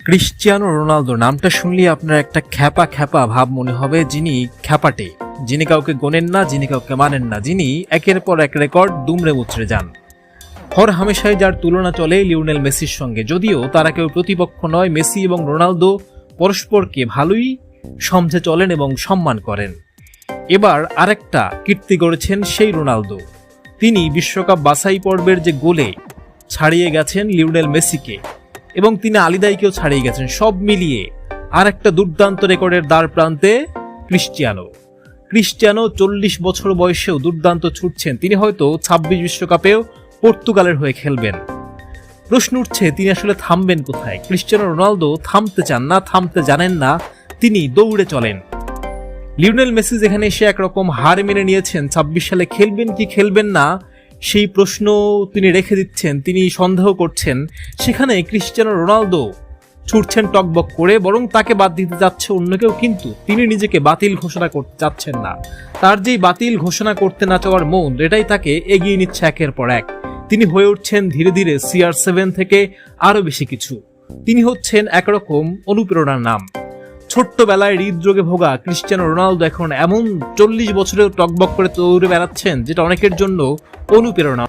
Cristiano Ronaldo নামটা শুনলে আপনার একটা খ্যাপা খ্যাপা ভাব মনে হবে, যিনি খ্যাপাটে, যিনি কাউকে গোনেন না, যিনি কাউকে মানেন না, যিনি একের পর এক রেকর্ড দুমড়ে মুচড়ে যান। হর হামেশাই যার তুলনা চলে লিওনেল মেসির সঙ্গে, যদিও তারা কেউ প্রতিপক্ষ নয়। মেসি এবং রোনালদো পরস্পরকে ভালোই সমঝে চলেন এবং সম্মান করেন। এবার আরেকটা কীর্তি গড়েছেন সেই রোনালদো। তিনি বিশ্বকাপ বাছাই পর্বের যে গোলে ছাড়িয়ে গেছেন লিওনেল মেসিকে, এবং তিনি আলিদাইকেও ছাড়িয়ে গেছেন। সব মিলিয়ে আর একটা দুর্দান্ত রেকর্ডের দ্বার প্রান্তে ক্রিশ্চিয়ানো 40 বছর বয়সেও দুর্দান্ত ছুটছেন। তিনি হয়তো 26 বিশ্বকাপেও পর্তুগালের হয়ে খেলবেন। প্রশ্ন উঠছে, তিনি আসলে থামবেন কোথায়? ক্রিশ্চিয়ানো রোনালদো থামতে চান না, থামতে জানেন না, তিনি দৌড়ে চলেন। লিওনেল মেসি যেখানে এসে একরকম হার মেনে নিয়েছেন, 26 সালে খেলবেন কি খেলবেন না সেই প্রশ্ন তিনি রেখে দিচ্ছেন, তিনি সন্দেহ করছেন, সেখানে ক্রিশ্চিয়ানো রোনালদো ছুটছেন টকবক করে, বরং তাকে বাদ দিতে যাচ্ছে অন্য কেউ, কিন্তু তিনি নিজেকে বাতিল ঘোষণা করতে চাচ্ছেন না। তার যেই বাতিল ঘোষণা করতে না চাওয়ার মন, এটাই তাকে এগিয়ে নিচ্ছে একের পর এক। তিনি হয়ে উঠছেন ধীরে ধীরে CR7 থেকে আরো বেশি কিছু। তিনি হচ্ছেন একরকম অনুপ্রেরণার নাম। ছোট্টবেলায় হৃদরোগে ভোগা ক্রিশ্চিয়ানো রোনালদো এখন এমন 40 বছরেও টকবক করে দৌড়ে বেড়াচ্ছেন, যেটা অনেকের জন্য অনুপ্রেরণা।